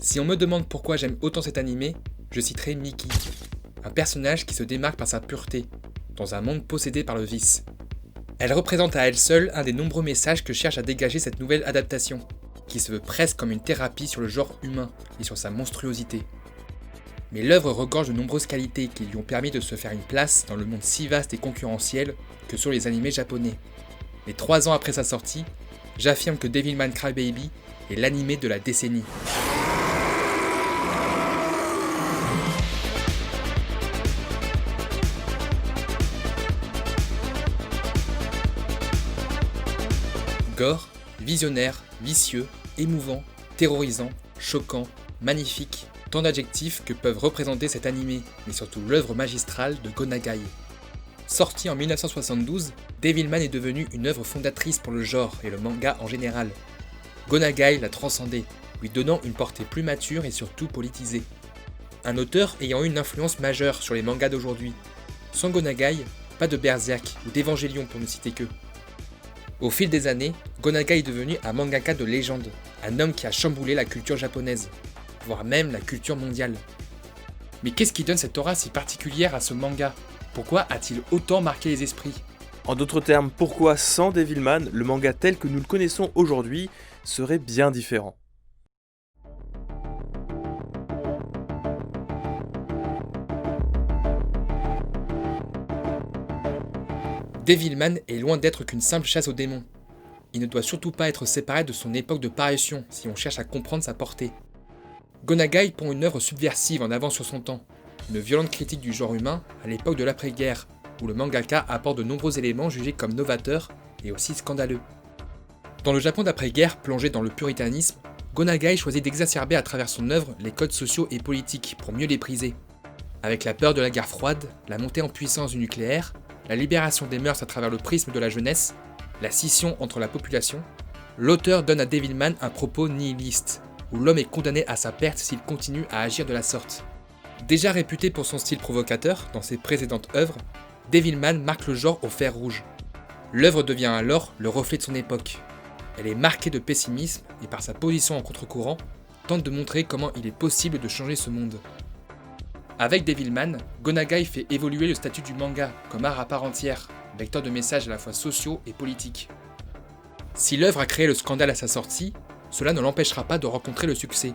Si on me demande pourquoi j'aime autant cet animé, je citerai Miki, un personnage qui se démarque par sa pureté, dans un monde possédé par le vice. Elle représente à elle seule un des nombreux messages que cherche à dégager cette nouvelle adaptation, qui se veut presque comme une thérapie sur le genre humain et sur sa monstruosité. Mais l'œuvre regorge de nombreuses qualités qui lui ont permis de se faire une place dans le monde si vaste et concurrentiel que sont les animés japonais. Mais 3 ans après sa sortie, j'affirme que Devilman Crybaby est l'animé de la décennie. Gore, visionnaire, vicieux, émouvant, terrorisant, choquant, magnifique, tant d'adjectifs que peuvent représenter cet animé, mais surtout l'œuvre magistrale de Go Nagai. Sorti en 1972, Devilman est devenu une œuvre fondatrice pour le genre et le manga en général. Go Nagai l'a transcendé, lui donnant une portée plus mature et surtout politisée. Un auteur ayant eu une influence majeure sur les mangas d'aujourd'hui. Sans Go Nagai, pas de Berserk ou d'Evangelion pour ne citer que. Au fil des années, Go Nagai est devenu un mangaka de légende, un homme qui a chamboulé la culture japonaise, voire même la culture mondiale. Mais qu'est-ce qui donne cette aura si particulière à ce manga ? Pourquoi a-t-il autant marqué les esprits ? En d'autres termes, pourquoi sans Devilman, le manga tel que nous le connaissons aujourd'hui serait bien différent ? Devilman est loin d'être qu'une simple chasse aux démons. Il ne doit surtout pas être séparé de son époque de parution si on cherche à comprendre sa portée. Go Nagai pond une œuvre subversive en avance sur son temps, une violente critique du genre humain à l'époque de l'après-guerre, où le mangaka apporte de nombreux éléments jugés comme novateurs et aussi scandaleux. Dans le Japon d'après-guerre plongé dans le puritanisme, Go Nagai choisit d'exacerber à travers son œuvre les codes sociaux et politiques pour mieux les briser. Avec la peur de la guerre froide, la montée en puissance du nucléaire, la libération des mœurs à travers le prisme de la jeunesse, la scission entre la population, l'auteur donne à Devilman un propos nihiliste, où l'homme est condamné à sa perte s'il continue à agir de la sorte. Déjà réputé pour son style provocateur dans ses précédentes œuvres, Devilman marque le genre au fer rouge. L'œuvre devient alors le reflet de son époque. Elle est marquée de pessimisme et par sa position en contre-courant, tente de montrer comment il est possible de changer ce monde. Avec Devilman, Go Nagai fait évoluer le statut du manga comme art à part entière, vecteur de messages à la fois sociaux et politiques. Si l'œuvre a créé le scandale à sa sortie, cela ne l'empêchera pas de rencontrer le succès.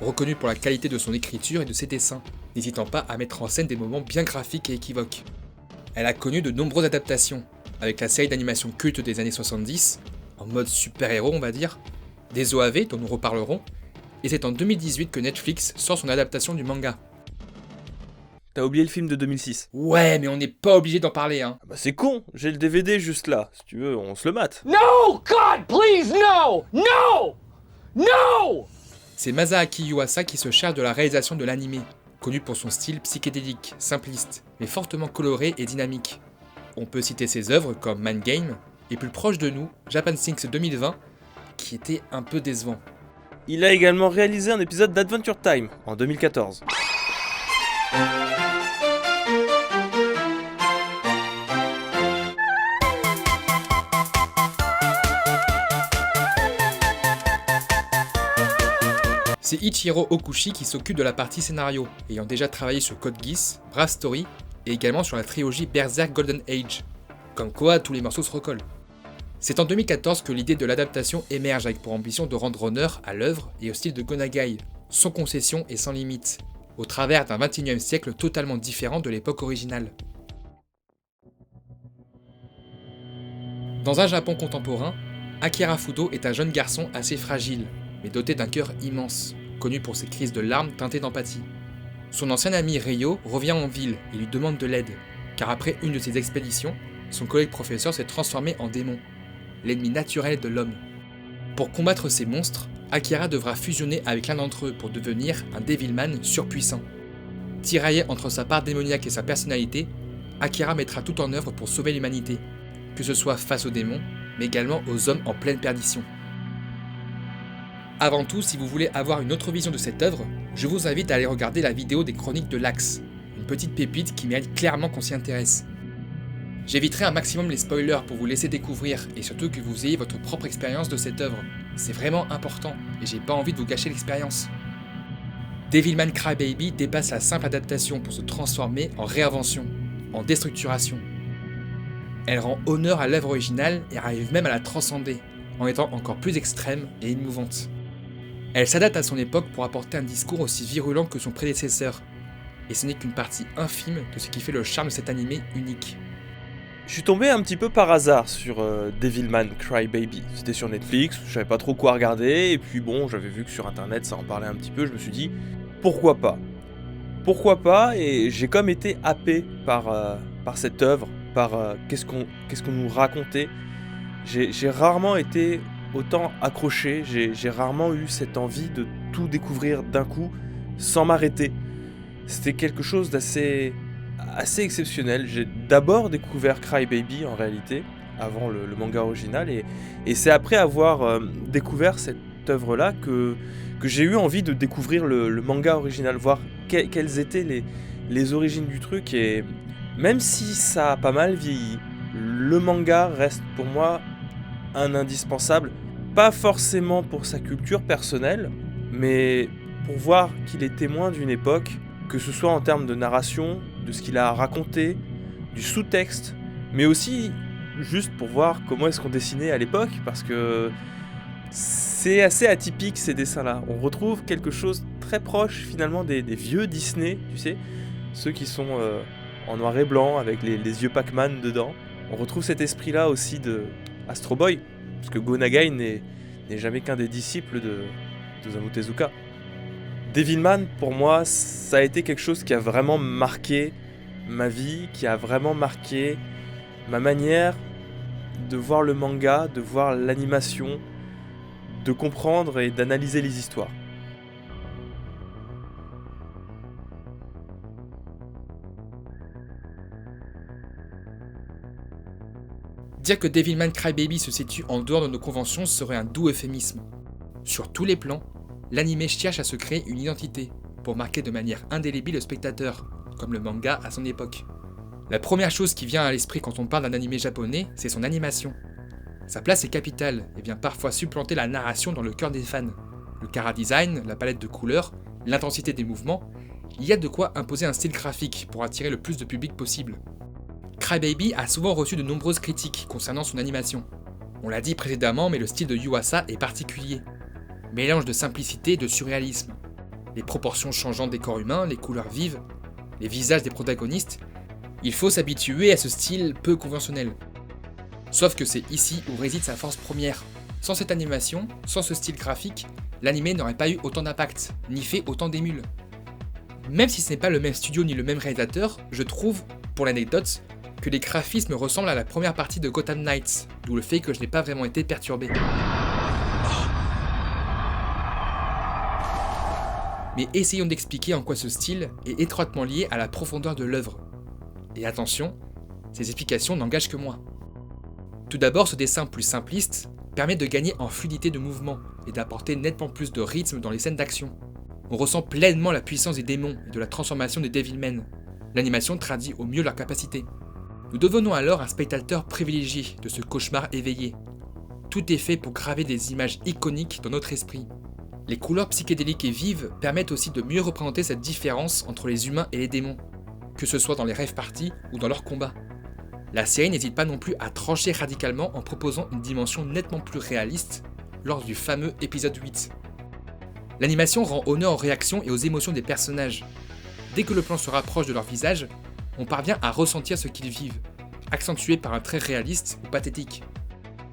Reconnu pour la qualité de son écriture et de ses dessins, n'hésitant pas à mettre en scène des moments bien graphiques et équivoques. Elle a connu de nombreuses adaptations, avec la série d'animation culte des années 70, en mode super-héros on va dire, des OAV dont nous reparlerons, et c'est en 2018 que Netflix sort son adaptation du manga. T'as oublié le film de 2006. Ouais, mais on n'est pas obligé d'en parler, hein. Ah bah c'est con, j'ai le DVD juste là. Si tu veux, on se le mate. No! God, please, no! No! No! C'est Masaaki Yuasa qui se charge de la réalisation de l'anime, connu pour son style psychédélique, simpliste, mais fortement coloré et dynamique. On peut citer ses œuvres comme Mind Game, et plus proche de nous, Japan Sinks 2020, qui était un peu décevant. Il a également réalisé un épisode d'Adventure Time en 2014. C'est Ichiro Okushi qui s'occupe de la partie scénario, ayant déjà travaillé sur Code Geass, Brave Story, et également sur la trilogie Berserk Golden Age. Comme quoi, tous les morceaux se recollent. C'est en 2014 que l'idée de l'adaptation émerge avec pour ambition de rendre honneur à l'œuvre et au style de Go Nagai, sans concession et sans limite, au travers d'un 21e siècle totalement différent de l'époque originale. Dans un Japon contemporain, Akira Fudo est un jeune garçon assez fragile, mais doté d'un cœur immense, connu pour ses crises de larmes teintées d'empathie. Son ancien ami Ryo revient en ville et lui demande de l'aide, car après une de ses expéditions, son collègue professeur s'est transformé en démon, l'ennemi naturel de l'homme. Pour combattre ces monstres, Akira devra fusionner avec l'un d'entre eux pour devenir un Devilman surpuissant. Tiraillé entre sa part démoniaque et sa personnalité, Akira mettra tout en œuvre pour sauver l'humanité, que ce soit face aux démons, mais également aux hommes en pleine perdition. Avant tout, si vous voulez avoir une autre vision de cette œuvre, je vous invite à aller regarder la vidéo des chroniques de l'Axe, une petite pépite qui mérite clairement qu'on s'y intéresse. J'éviterai un maximum les spoilers pour vous laisser découvrir et surtout que vous ayez votre propre expérience de cette œuvre. C'est vraiment important et j'ai pas envie de vous gâcher l'expérience. Devilman Crybaby dépasse la simple adaptation pour se transformer en réinvention, en déstructuration. Elle rend honneur à l'œuvre originale et arrive même à la transcender, en étant encore plus extrême et émouvante. Elle s'adapte à son époque pour apporter un discours aussi virulent que son prédécesseur, et ce n'est qu'une partie infime de ce qui fait le charme de cet animé unique. Je suis tombé un petit peu par hasard sur Devilman Crybaby. C'était sur Netflix, je savais pas trop quoi regarder, et puis bon, j'avais vu que sur internet ça en parlait un petit peu, je me suis dit, pourquoi pas ? Pourquoi pas ? Et j'ai comme été happé par cette œuvre, par qu'est-ce qu'on nous racontait. J'ai rarement été autant accroché, j'ai rarement eu cette envie de tout découvrir d'un coup, sans m'arrêter. C'était quelque chose d'assez exceptionnel. J'ai d'abord découvert Crybaby en réalité, avant le manga original, et c'est après avoir découvert cette œuvre-là que j'ai eu envie de découvrir le manga original, voir quelles étaient les origines du truc, et même si ça a pas mal vieilli, le manga reste pour moi un indispensable, pas forcément pour sa culture personnelle, mais pour voir qu'il est témoin d'une époque, que ce soit en termes de narration, de ce qu'il a raconté, du sous-texte, mais aussi juste pour voir comment est-ce qu'on dessinait à l'époque, parce que c'est assez atypique ces dessins-là. On retrouve quelque chose très proche finalement des vieux Disney, tu sais, ceux qui sont en noir et blanc avec les yeux Pac-Man dedans. On retrouve cet esprit-là aussi de Astro Boy, parce que Go Nagai n'est jamais qu'un des disciples de Osamu Tezuka. Devilman, pour moi, ça a été quelque chose qui a vraiment marqué ma vie, qui a vraiment marqué ma manière de voir le manga, de voir l'animation, de comprendre et d'analyser les histoires. Dire que Devilman Crybaby se situe en dehors de nos conventions serait un doux euphémisme. Sur tous les plans, l'anime cherche à se créer une identité, pour marquer de manière indélébile le spectateur, comme le manga à son époque. La première chose qui vient à l'esprit quand on parle d'un anime japonais, c'est son animation. Sa place est capitale et vient parfois supplanter la narration dans le cœur des fans. Le chara-design, la palette de couleurs, l'intensité des mouvements, il y a de quoi imposer un style graphique pour attirer le plus de public possible. Crybaby a souvent reçu de nombreuses critiques concernant son animation. On l'a dit précédemment, mais le style de Yuasa est particulier. Mélange de simplicité et de surréalisme. Les proportions changeantes des corps humains, les couleurs vives, les visages des protagonistes, il faut s'habituer à ce style peu conventionnel. Sauf que c'est ici où réside sa force première. Sans cette animation, sans ce style graphique, l'anime n'aurait pas eu autant d'impact, ni fait autant d'émules. Même si ce n'est pas le même studio ni le même réalisateur, je trouve, pour l'anecdote, que les graphismes ressemblent à la première partie de Gotham Knights, d'où le fait que je n'ai pas vraiment été perturbé. Mais essayons d'expliquer en quoi ce style est étroitement lié à la profondeur de l'œuvre. Et attention, ces explications n'engagent que moi. Tout d'abord, ce dessin plus simpliste permet de gagner en fluidité de mouvement et d'apporter nettement plus de rythme dans les scènes d'action. On ressent pleinement la puissance des démons et de la transformation des Devilmen. L'animation traduit au mieux leur capacité. Nous devenons alors un spectateur privilégié de ce cauchemar éveillé. Tout est fait pour graver des images iconiques dans notre esprit. Les couleurs psychédéliques et vives permettent aussi de mieux représenter cette différence entre les humains et les démons, que ce soit dans les rave parties ou dans leurs combats. La série n'hésite pas non plus à trancher radicalement en proposant une dimension nettement plus réaliste lors du fameux épisode 8. L'animation rend honneur aux réactions et aux émotions des personnages. Dès que le plan se rapproche de leur visage, on parvient à ressentir ce qu'ils vivent, accentué par un trait réaliste ou pathétique.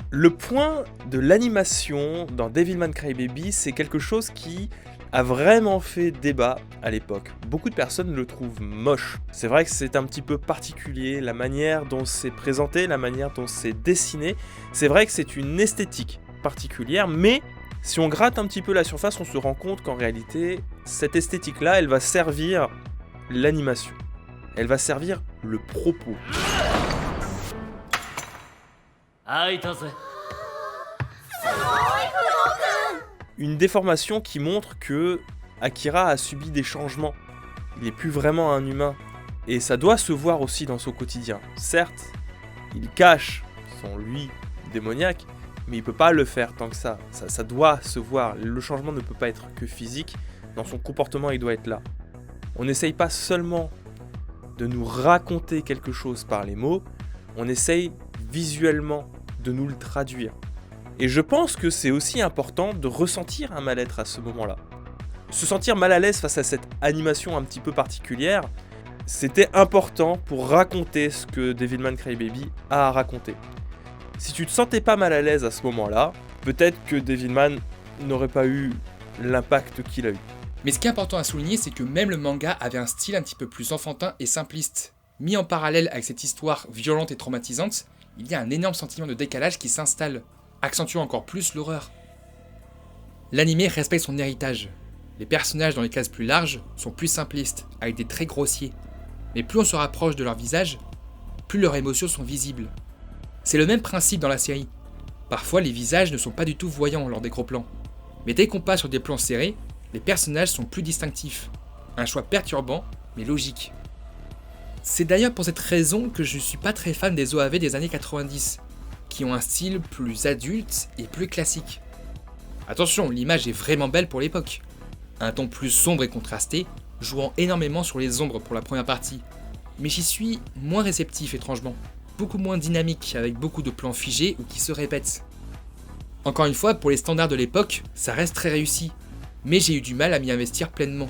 Le point de l'animation dans Devilman Crybaby, c'est quelque chose qui a vraiment fait débat à l'époque. Beaucoup de personnes le trouvent moche. C'est vrai que c'est un petit peu particulier, la manière dont c'est présenté, la manière dont c'est dessiné. C'est vrai que c'est une esthétique particulière, mais si on gratte un petit peu la surface, on se rend compte qu'en réalité, cette esthétique-là, elle va servir l'animation. Elle va servir le propos. Une déformation qui montre que Akira a subi des changements. Il n'est plus vraiment un humain. Et ça doit se voir aussi dans son quotidien. Certes, il cache son lui démoniaque, mais il peut pas le faire tant que ça. Ça doit se voir. Le changement ne peut pas être que physique. Dans son comportement, il doit être là. On n'essaye pas seulement de nous raconter quelque chose par les mots, on essaye visuellement de nous le traduire. Et je pense que c'est aussi important de ressentir un mal-être à ce moment-là. Se sentir mal à l'aise face à cette animation un petit peu particulière, c'était important pour raconter ce que Devilman Crybaby a à raconter. Si tu te sentais pas mal à l'aise à ce moment-là, peut-être que Devilman n'aurait pas eu l'impact qu'il a eu. Mais ce qui est important à souligner, c'est que même le manga avait un style un petit peu plus enfantin et simpliste. Mis en parallèle avec cette histoire violente et traumatisante, il y a un énorme sentiment de décalage qui s'installe, accentuant encore plus l'horreur. L'anime respecte son héritage. Les personnages dans les cases plus larges sont plus simplistes, avec des traits grossiers. Mais plus on se rapproche de leur visage, plus leurs émotions sont visibles. C'est le même principe dans la série. Parfois, les visages ne sont pas du tout voyants lors des gros plans. Mais dès qu'on passe sur des plans serrés, les personnages sont plus distinctifs. Un choix perturbant, mais logique. C'est d'ailleurs pour cette raison que je ne suis pas très fan des OAV des années 90, qui ont un style plus adulte et plus classique. Attention, l'image est vraiment belle pour l'époque. Un ton plus sombre et contrasté, jouant énormément sur les ombres pour la première partie. Mais j'y suis moins réceptif étrangement. Beaucoup moins dynamique, avec beaucoup de plans figés ou qui se répètent. Encore une fois, pour les standards de l'époque, ça reste très réussi, mais j'ai eu du mal à m'y investir pleinement.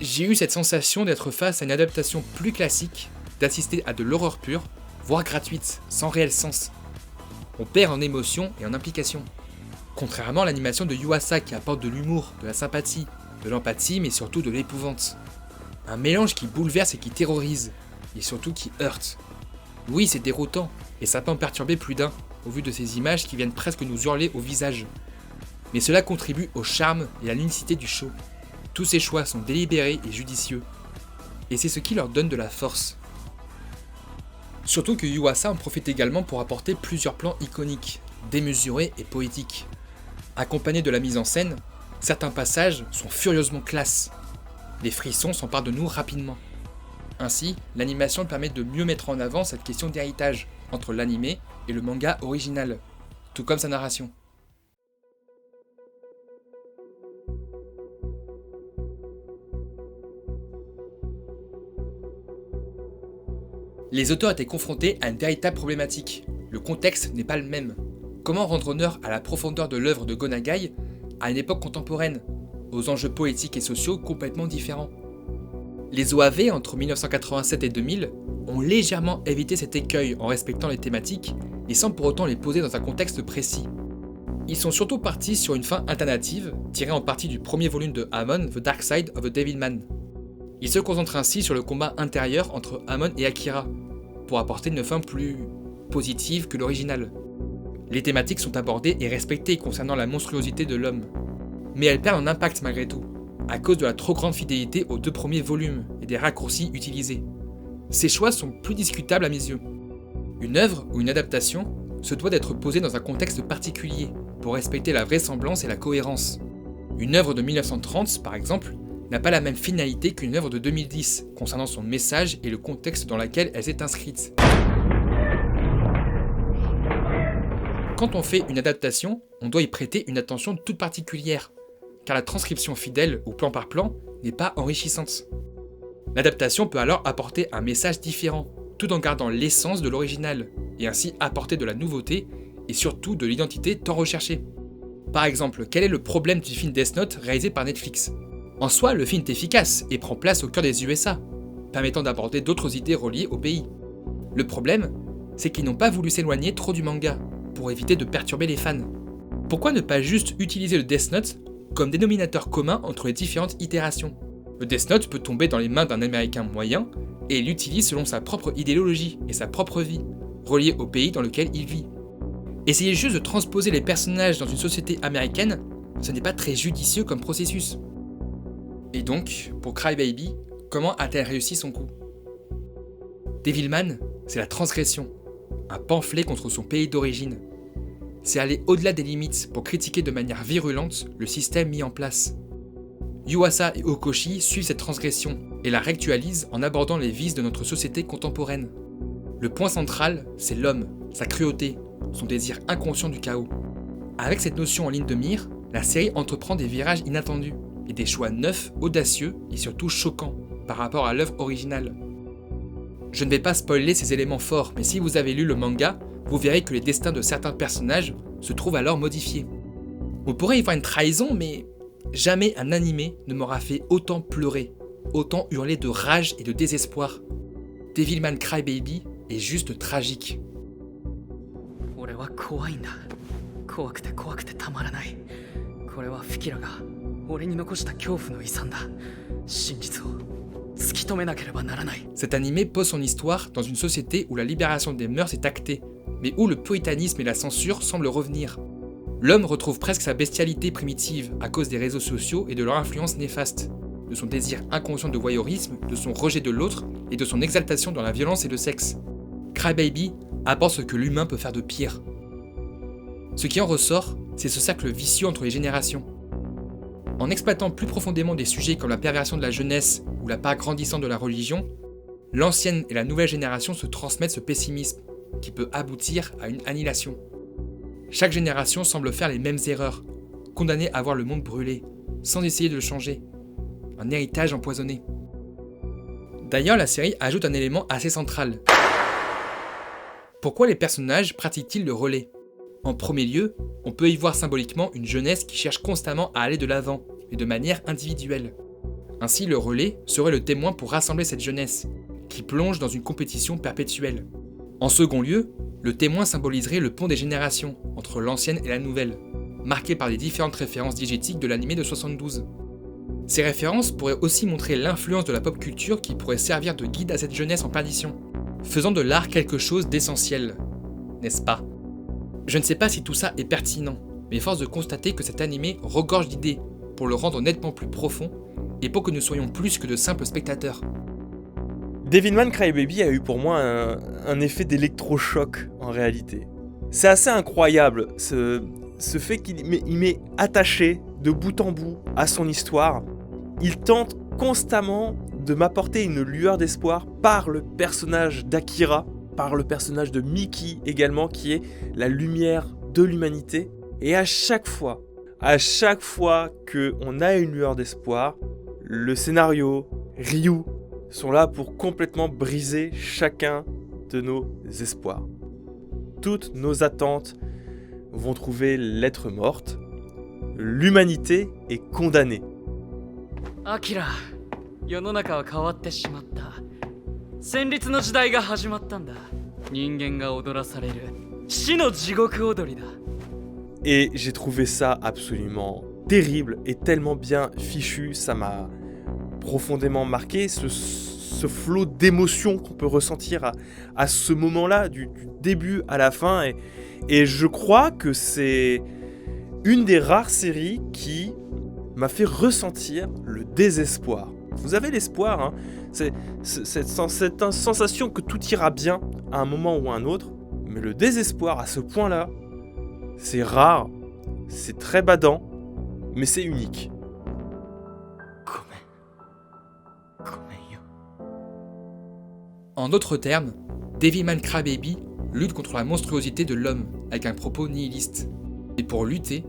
J'ai eu cette sensation d'être face à une adaptation plus classique, d'assister à de l'horreur pure, voire gratuite, sans réel sens. On perd en émotion et en implication. Contrairement à l'animation de Yuasa qui apporte de l'humour, de la sympathie, de l'empathie, mais surtout de l'épouvante. Un mélange qui bouleverse et qui terrorise, et surtout qui heurte. Oui, c'est déroutant, et ça peut en perturber plus d'un, au vu de ces images qui viennent presque nous hurler au visage. Mais cela contribue au charme et à l'unicité du show. Tous ces choix sont délibérés et judicieux. Et c'est ce qui leur donne de la force. Surtout que Yuasa en profite également pour apporter plusieurs plans iconiques, démesurés et poétiques. Accompagnés de la mise en scène, certains passages sont furieusement classe. Les frissons s'emparent de nous rapidement. Ainsi, l'animation permet de mieux mettre en avant cette question d'héritage entre l'anime et le manga original, tout comme sa narration. Les auteurs étaient confrontés à une véritable problématique. Le contexte n'est pas le même. Comment rendre honneur à la profondeur de l'œuvre de Go Nagai à une époque contemporaine, aux enjeux poétiques et sociaux complètement différents? Les OAV entre 1987 et 2000 ont légèrement évité cet écueil en respectant les thématiques et sans pour autant les poser dans un contexte précis. Ils sont surtout partis sur une fin alternative, tirée en partie du premier volume de Amon, The Dark Side of the Devilman. Ils se concentrent ainsi sur le combat intérieur entre Amon et Akira, pour apporter une fin plus positive que l'original. Les thématiques sont abordées et respectées concernant la monstruosité de l'homme. Mais elles perdent en impact malgré tout, à cause de la trop grande fidélité aux deux premiers volumes et des raccourcis utilisés. Ces choix sont plus discutables à mes yeux. Une œuvre ou une adaptation se doit d'être posée dans un contexte particulier, pour respecter la vraisemblance et la cohérence. Une œuvre de 1930, par exemple, n'a pas la même finalité qu'une œuvre de 2010, concernant son message et le contexte dans lequel elle s'est inscrite. Quand on fait une adaptation, on doit y prêter une attention toute particulière, car la transcription fidèle ou plan par plan n'est pas enrichissante. L'adaptation peut alors apporter un message différent, tout en gardant l'essence de l'original, et ainsi apporter de la nouveauté et surtout de l'identité tant recherchée. Par exemple, quel est le problème du film Death Note réalisé par Netflix ? En soi, le film est efficace et prend place au cœur des USA, permettant d'aborder d'autres idées reliées au pays. Le problème, c'est qu'ils n'ont pas voulu s'éloigner trop du manga, pour éviter de perturber les fans. Pourquoi ne pas juste utiliser le Death Note comme dénominateur commun entre les différentes itérations ? Le Death Note peut tomber dans les mains d'un Américain moyen, et il l'utilise selon sa propre idéologie et sa propre vie, reliée au pays dans lequel il vit. Essayer juste de transposer les personnages dans une société américaine, ce n'est pas très judicieux comme processus. Et donc, pour Crybaby, comment a-t-elle réussi son coup ? Devilman, c'est la transgression, un pamphlet contre son pays d'origine. C'est aller au-delà des limites pour critiquer de manière virulente le système mis en place. Yuasa et Okoshi suivent cette transgression et la réactualisent en abordant les vices de notre société contemporaine. Le point central, c'est l'homme, sa cruauté, son désir inconscient du chaos. Avec cette notion en ligne de mire, la série entreprend des virages inattendus et des choix neufs, audacieux et surtout choquants par rapport à l'œuvre originale. Je ne vais pas spoiler ces éléments forts, mais si vous avez lu le manga, vous verrez que les destins de certains personnages se trouvent alors modifiés. On pourrait y voir une trahison, mais jamais un animé ne m'aura fait autant pleurer, autant hurler de rage et de désespoir. Devilman Crybaby est juste tragique. 俺は怖いんだ。怖くて怖くてたまらない。これはフキラが俺に残した恐怖の遺産だ。真実を突き止めなければならない。 Cet animé pose son histoire dans une société où la libération des mœurs est actée, mais où le puritanisme et la censure semblent revenir. L'homme retrouve presque sa bestialité primitive à cause des réseaux sociaux et de leur influence néfaste, de son désir inconscient de voyeurisme, de son rejet de l'autre et de son exaltation dans la violence et le sexe. Crybaby apporte ce que l'humain peut faire de pire. Ce qui en ressort, c'est ce cercle vicieux entre les générations. En exploitant plus profondément des sujets comme la perversion de la jeunesse ou la part grandissante de la religion, l'ancienne et la nouvelle génération se transmettent ce pessimisme, qui peut aboutir à une annihilation. Chaque génération semble faire les mêmes erreurs, condamnée à voir le monde brûler, sans essayer de le changer. Un héritage empoisonné. D'ailleurs, la série ajoute un élément assez central. Pourquoi les personnages pratiquent-ils le relais ? En premier lieu, on peut y voir symboliquement une jeunesse qui cherche constamment à aller de l'avant, et de manière individuelle. Ainsi, le relais serait le témoin pour rassembler cette jeunesse, qui plonge dans une compétition perpétuelle. En second lieu, le témoin symboliserait le pont des générations, entre l'ancienne et la nouvelle, marqué par les différentes références diégétiques de l'animé de 72. Ces références pourraient aussi montrer l'influence de la pop culture qui pourrait servir de guide à cette jeunesse en perdition, faisant de l'art quelque chose d'essentiel, n'est-ce pas ? Je ne sais pas si tout ça est pertinent, mais force de constater que cet animé regorge d'idées pour le rendre nettement plus profond et pour que nous soyons plus que de simples spectateurs. Devilman Crybaby a eu pour moi un effet d'électrochoc en réalité. C'est assez incroyable ce fait qu'il m'est attaché de bout en bout à son histoire. Il tente constamment de m'apporter une lueur d'espoir par le personnage d'Akira, par le personnage de Miki également, qui est la lumière de l'humanité. Et à chaque fois qu'on a une lueur d'espoir, le scénario, Ryu, sont là pour complètement briser chacun de nos espoirs. Toutes nos attentes vont trouver lettre morte. L'humanité est condamnée. アキラ、世の中は変わってしまった。戦慄の時代が始まったんだ。人間が踊らされる死の地獄踊りだ。 Et j'ai trouvé ça absolument terrible et tellement bien fichu, ça m'a profondément marqué, ce flot d'émotions qu'on peut ressentir à ce moment-là, du début à la fin, et je crois que c'est une des rares séries qui m'a fait ressentir le désespoir. Vous avez l'espoir, hein, c'est cette sensation que tout ira bien à un moment ou à un autre, mais le désespoir à ce point-là, c'est rare, c'est très badant, mais c'est unique. En d'autres termes, Devilman Crybaby lutte contre la monstruosité de l'homme avec un propos nihiliste. Et pour lutter,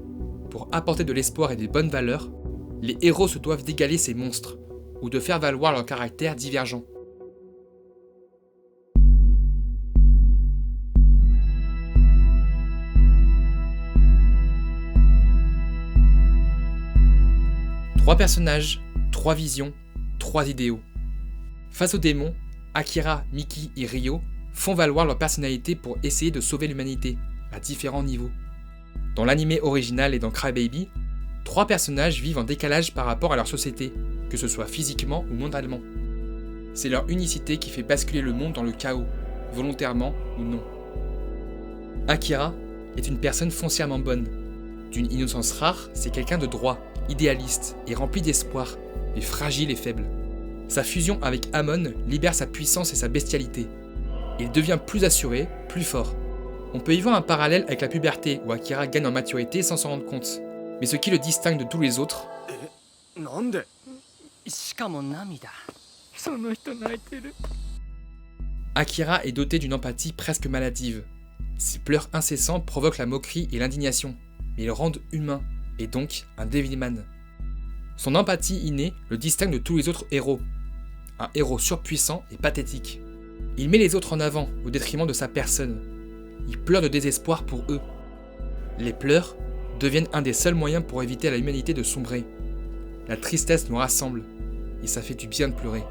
pour apporter de l'espoir et des bonnes valeurs, les héros se doivent d'égaler ces monstres, ou de faire valoir leurs caractères divergents. Trois personnages, trois visions, trois idéaux. Face aux démons, Akira, Miki et Ryo font valoir leur personnalité pour essayer de sauver l'humanité, à différents niveaux. Dans l'anime original et dans Crybaby, trois personnages vivent en décalage par rapport à leur société, que ce soit physiquement ou mentalement. C'est leur unicité qui fait basculer le monde dans le chaos, volontairement ou non. Akira est une personne foncièrement bonne. D'une innocence rare, c'est quelqu'un de droit, idéaliste et rempli d'espoir, mais fragile et faible. Sa fusion avec Amon libère sa puissance et sa bestialité. Il devient plus assuré, plus fort. On peut y voir un parallèle avec la puberté où Akira gagne en maturité sans s'en rendre compte. Mais ce qui le distingue de tous les autres, Akira est doté d'une empathie presque maladive. Ses pleurs incessants provoquent la moquerie et l'indignation, mais le rendent humain, et donc un Devilman. Son empathie innée le distingue de tous les autres héros. Un héros surpuissant et pathétique. Il met les autres en avant au détriment de sa personne. Il pleure de désespoir pour eux. Les pleurs deviennent un des seuls moyens pour éviter à l'humanité de sombrer. La tristesse nous rassemble, et ça fait du bien de pleurer.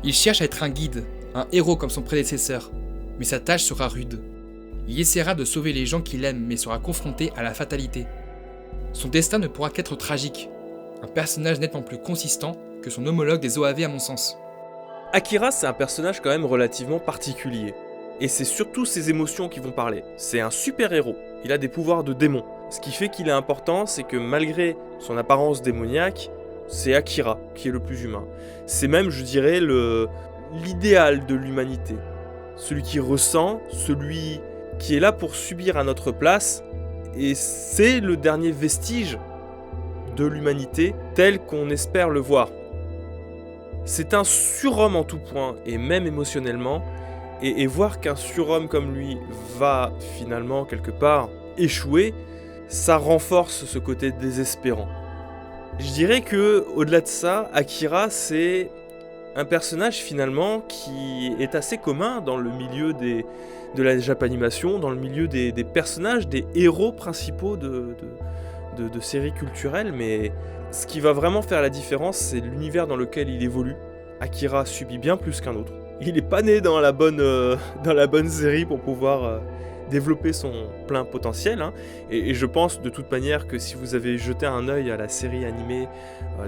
Il cherche à être un guide, un héros comme son prédécesseur, mais sa tâche sera rude. Il essaiera de sauver les gens qu'il aime, mais sera confronté à la fatalité. Son destin ne pourra qu'être tragique, un personnage nettement plus consistant que son homologue des OAV à mon sens. Akira, c'est un personnage quand même relativement particulier. Et c'est surtout ses émotions qui vont parler. C'est un super-héros, il a des pouvoirs de démon. Ce qui fait qu'il est important, c'est que malgré son apparence démoniaque, c'est Akira qui est le plus humain. C'est même, je dirais, l'idéal de l'humanité. Celui qui ressent, celui qui est là pour subir à notre place, et c'est le dernier vestige de l'humanité tel qu'on espère le voir. C'est un surhomme en tout point, et même émotionnellement, et voir qu'un surhomme comme lui va finalement quelque part échouer, ça renforce ce côté désespérant. Je dirais que au-delà de ça, Akira c'est un personnage finalement qui est assez commun dans le milieu de la Japanimation, dans le milieu des personnages, des héros principaux de séries culturelles, mais ce qui va vraiment faire la différence, c'est l'univers dans lequel il évolue. Akira subit bien plus qu'un autre. Il n'est pas né dans la bonne série pour pouvoir développer son plein potentiel. Hein. Et je pense de toute manière que si vous avez jeté un œil à la série animée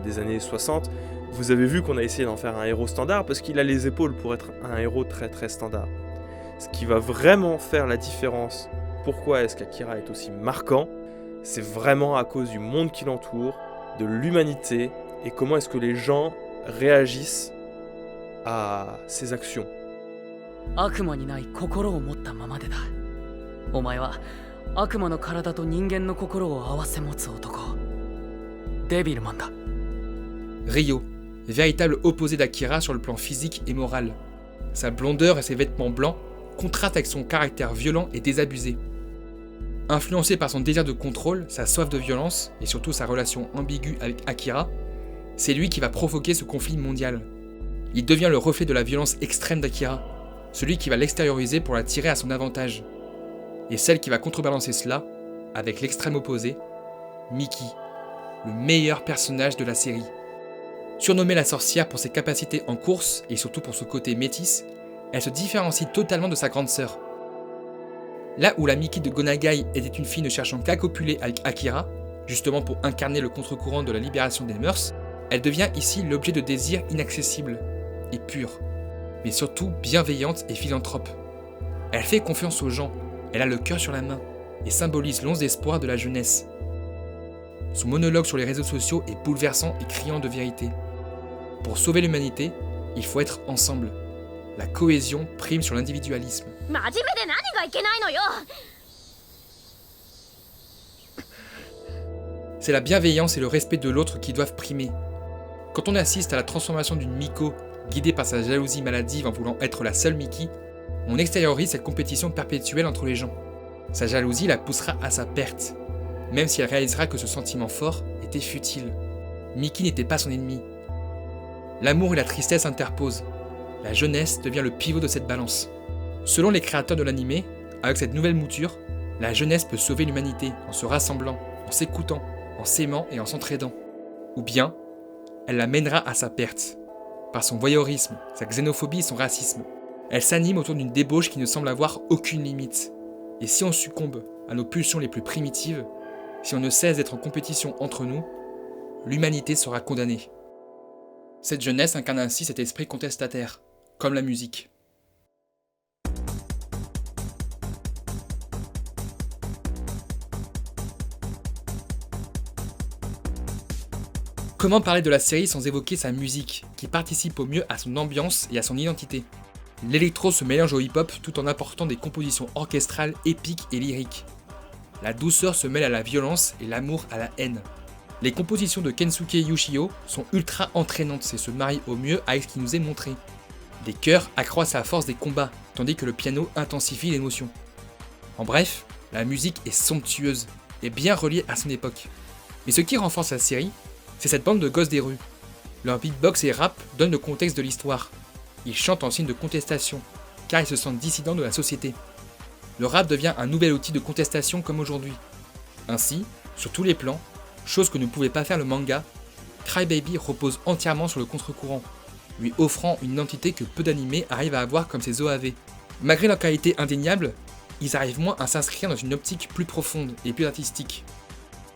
des années 60, vous avez vu qu'on a essayé d'en faire un héros standard parce qu'il a les épaules pour être un héros très très standard. Ce qui va vraiment faire la différence, pourquoi est-ce qu'Akira est aussi marquant, c'est vraiment à cause du monde qui l'entoure, de l'humanité et comment est-ce que les gens réagissent à ses actions. 悪魔にない心を持ったままでだ。お前は悪魔の体と人間の心を併せ持つ男。デビルマンだ。Ryo, véritable opposé d'Akira sur le plan physique et moral. Sa blondeur et ses vêtements blancs contrastent avec son caractère violent et désabusé. Influencé par son désir de contrôle, sa soif de violence et surtout sa relation ambiguë avec Akira, c'est lui qui va provoquer ce conflit mondial. Il devient le reflet de la violence extrême d'Akira, celui qui va l'extérioriser pour la tirer à son avantage. Et celle qui va contrebalancer cela, avec l'extrême opposé, Miki, le meilleur personnage de la série. Surnommée la sorcière pour ses capacités en course et surtout pour son côté métis, elle se différencie totalement de sa grande sœur. Là où la Miki de Gonagai était une fille ne cherchant qu'à copuler avec Akira, justement pour incarner le contre-courant de la libération des mœurs, elle devient ici l'objet de désirs inaccessibles et purs, mais surtout bienveillante et philanthrope. Elle fait confiance aux gens, elle a le cœur sur la main et symbolise l'once d'espoir de la jeunesse. Son monologue sur les réseaux sociaux est bouleversant et criant de vérité. Pour sauver l'humanité, il faut être ensemble. La cohésion prime sur l'individualisme. C'est la bienveillance et le respect de l'autre qui doivent primer. Quand on assiste à la transformation d'une Miko, guidée par sa jalousie maladive en voulant être la seule Miki, on extériorise cette compétition perpétuelle entre les gens. Sa jalousie la poussera à sa perte, même si elle réalisera que ce sentiment fort était futile. Miki n'était pas son ennemi. L'amour et la tristesse interposent. La jeunesse devient le pivot de cette balance. Selon les créateurs de l'anime, avec cette nouvelle mouture, la jeunesse peut sauver l'humanité en se rassemblant, en s'écoutant, en s'aimant et en s'entraidant. Ou bien, elle la mènera à sa perte, par son voyeurisme, sa xénophobie et son racisme. Elle s'anime autour d'une débauche qui ne semble avoir aucune limite. Et si on succombe à nos pulsions les plus primitives, si on ne cesse d'être en compétition entre nous, l'humanité sera condamnée. Cette jeunesse incarne ainsi cet esprit contestataire, comme la musique. Comment parler de la série sans évoquer sa musique, qui participe au mieux à son ambiance et à son identité? L'électro se mélange au hip-hop tout en apportant des compositions orchestrales épiques et lyriques. La douceur se mêle à la violence et l'amour à la haine. Les compositions de Kensuke Yoshio sont ultra entraînantes et se marient au mieux avec ce qui nous est montré. Les chœurs accroissent la force des combats, tandis que le piano intensifie l'émotion. En bref, la musique est somptueuse et bien reliée à son époque. Mais ce qui renforce la série, C'est cette bande de gosses des rues. Leur beatbox et rap donnent le contexte de l'histoire. Ils chantent en signe de contestation, car ils se sentent dissidents de la société. Le rap devient un nouvel outil de contestation comme aujourd'hui. Ainsi, sur tous les plans, chose que ne pouvait pas faire le manga, Crybaby repose entièrement sur le contre-courant, lui offrant une identité que peu d'animés arrivent à avoir comme ses OAV. Malgré leur qualité indéniable, ils arrivent moins à s'inscrire dans une optique plus profonde et plus artistique.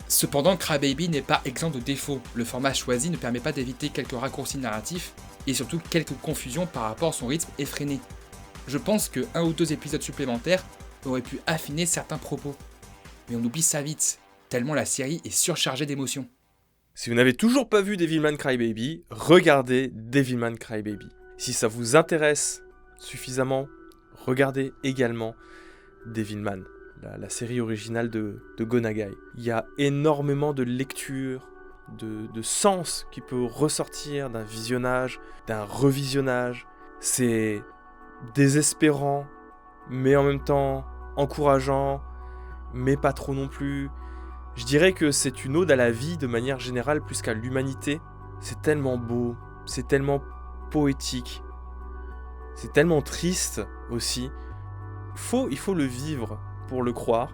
Cependant, Crybaby n'est pas exempt de défauts, le format choisi ne permet pas d'éviter quelques raccourcis narratifs et surtout quelques confusions par rapport à son rythme effréné. Je pense que 1 ou 2 épisodes supplémentaires auraient pu affiner certains propos. Mais on oublie ça vite, tellement la série est surchargée d'émotions. Si vous n'avez toujours pas vu Devilman Crybaby, regardez Devilman Crybaby. Si ça vous intéresse suffisamment, regardez également Devilman, la série originale de Go Nagai. Il y a énormément de lectures, de sens qui peut ressortir d'un visionnage, d'un revisionnage. C'est désespérant, mais en même temps encourageant, mais pas trop non plus. Je dirais que c'est une ode à la vie de manière générale plus qu'à l'humanité. C'est tellement beau, c'est tellement poétique, c'est tellement triste aussi. Il faut le vivre pour le croire.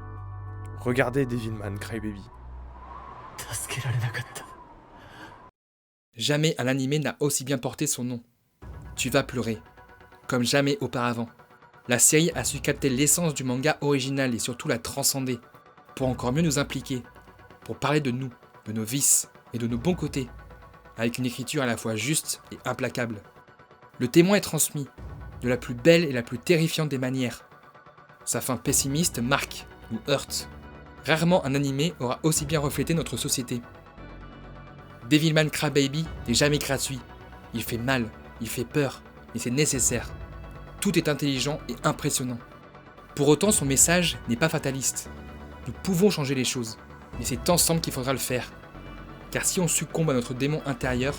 Regardez Devilman Crybaby. Jamais un animé n'a aussi bien porté son nom. Tu vas pleurer, comme jamais auparavant. La série a su capter l'essence du manga original et surtout la transcender, pour encore mieux nous impliquer, pour parler de nous, de nos vices et de nos bons côtés, avec une écriture à la fois juste et implacable. Le témoin est transmis, de la plus belle et la plus terrifiante des manières. Sa fin pessimiste marque, ou heurte. Rarement un animé aura aussi bien reflété notre société. Devilman Crybaby n'est jamais gratuit. Il fait mal, il fait peur, mais c'est nécessaire. Tout est intelligent et impressionnant. Pour autant, son message n'est pas fataliste. Nous pouvons changer les choses, mais c'est ensemble qu'il faudra le faire. Car si on succombe à notre démon intérieur,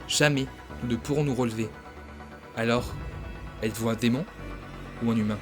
jamais nous ne pourrons nous relever. Alors, êtes-vous un démon ou un humain ?